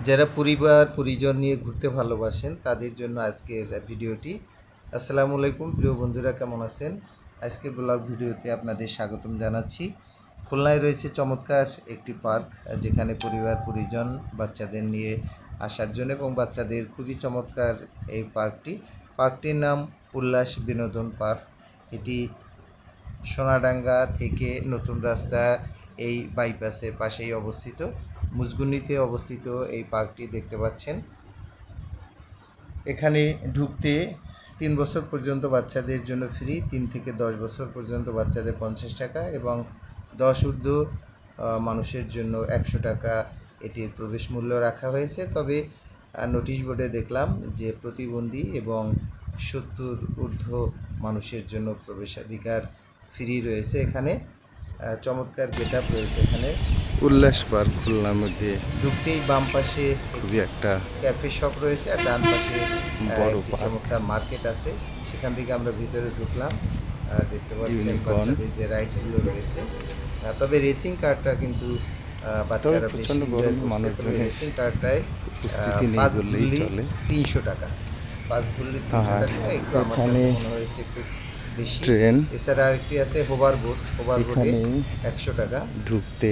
যারা পরিবার পরিজন নিয়ে ঘুরতে ভালোবাসেন তাদের জন্য আজকের ভিডিওটি। আসসালামু আলাইকুম প্রিয় বন্ধুরা, কেমন আছেন? আজকের ব্লগ ভিডিওতে আপনাদের স্বাগতম জানাচ্ছি। খুলনায় রয়েছে চমৎকার একটি পার্ক, যেখানে পরিবার পরিজন বাচ্চাদের নিয়ে আসার জন্য এবং বাচ্চাদের খুবই চমৎকার এই পার্কটির নাম উল্লাস বিনোদন পার্ক। এটি সোনাডাঙ্গা থেকে নতুন রাস্তা এই বাইপাসের পাশেই অবস্থিত, মুজগুনিতে অবস্থিত এই পার্কটি দেখতে পাচ্ছেন। এখানে ঢুকতে 3 বছর পর্যন্ত বাচ্চাদের জন্য ফ্রি, 3 থেকে 10 বছর পর্যন্ত বাচ্চাদের 50 টাকা এবং 10 ঊর্ধ্ব মানুষের জন্য 100 টাকা এটির প্রবেশ মূল্য রাখা হয়েছে। তবে নোটিশ বোর্ডে দেখলাম যে প্রতিবন্ধী এবং 70 ঊর্ধ্ব মানুষের জন্য প্রবেশাধিকার ফ্রি রয়েছে। এখানে চমৎকার গেটআপ রয়েছে। এখানে উল্লাস পার্ক খুলনার মধ্যে ঢুকতেই বাম পাশে খুবই একটা ক্যাফে শপ রয়েছে আর ডান পাশে বড় চমৎকার মার্কেট আছে। সেখান থেকে আমরা ভিতরে ঢুকলাম। দেখতে পাচ্ছেন বাচ্চাদের যে রাইডগুলো রয়েছে। তবে রেসিং কারটা কিন্তু বাচ্চারা বেশি এনজয় করছে। তবে রেসিং কারটায় 300 টাকা, 5 ঘুরলে 300 টাকা। একটু আমার কাছে মনে হয়েছে একটু বেশি। ট্রেন এছাড়া আরেকটি আছে হোভারবোট, হোভারবোটে 100 টাকা। ঢুকতে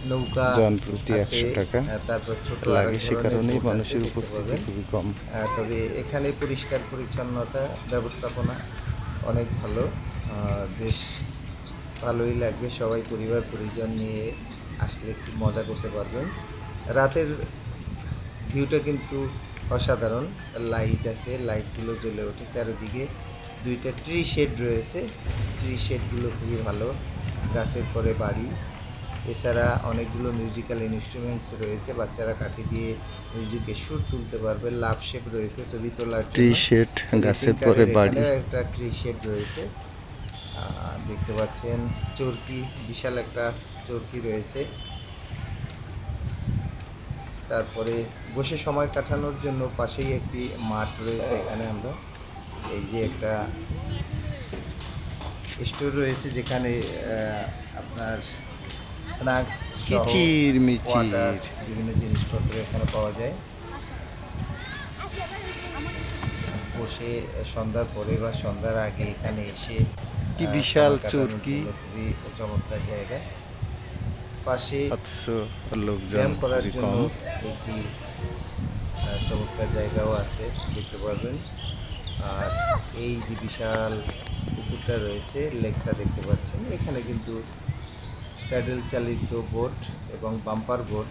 নৌকা জনপ্রতি 100 টাকা তারপর ছোট লাগে, সে কারণেই মানুষের উপস্থিতি খুবই কম। তবে এখানে পরিষ্কার পরিচ্ছন্নতা ব্যবস্থাপনা অনেক ভালো, বেশ ভালোই লাগবে। সবাই পরিবার পরিজন নিয়ে আসলে একটু মজা করতে পারবেন। রাতের ভিউটা কিন্তু অসাধারণ। লাইট আছে, লাইটগুলো জ্বলে ওঠে চারিদিকে। 2টা ট্রি শেড রয়েছে, ট্রি শেডগুলো খুবই ভালো, গাছের পরে বাড়ি। এছাড়া অনেকগুলো মিউজিক্যাল ইনস্ট্রুমেন্টস রয়েছে, বাচ্চারা কাঠি দিয়ে মিউজিকের সুর তুলতে পারবে। লাভ শেপ রয়েছে ছবি তোলার জন্য। ট্রি শেড, গাছের পরে বাড়ি। একটা ট্রি শেড রয়েছে, দেখতে পাচ্ছেন। চরকি, বিশাল একটা চরকি রয়েছে। তারপরে বসে সময় কাটানোর জন্য পাশেই একটি মাঠ রয়েছে। এখানে আমরা এই যে একটা স্টোর রয়েছে, যেখানে আপনার স্ন্যাক্স, কিচির মিচির বিভিন্ন জিনিসপত্র এখানে পাওয়া যায়। বসে সন্ধ্যার পরে বা সন্ধ্যার আগে এখানে এসে কি বিশাল চরকি, খুবই চমৎকার জায়গা। পাশে অথচ লোকজন ব্যায়াম করার খুবই জন্য কম। একটি চমৎকার জায়গাও আছে, দেখতে পারবেন। আর এই যে বিশাল পুকুরটা রয়েছে, লেকটা দেখতে পাচ্ছেন। এখানে কিন্তু প্যাডেল চালিত বোট এবং বাম্পার বোট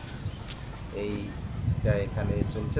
এইটা এখানে চলছে।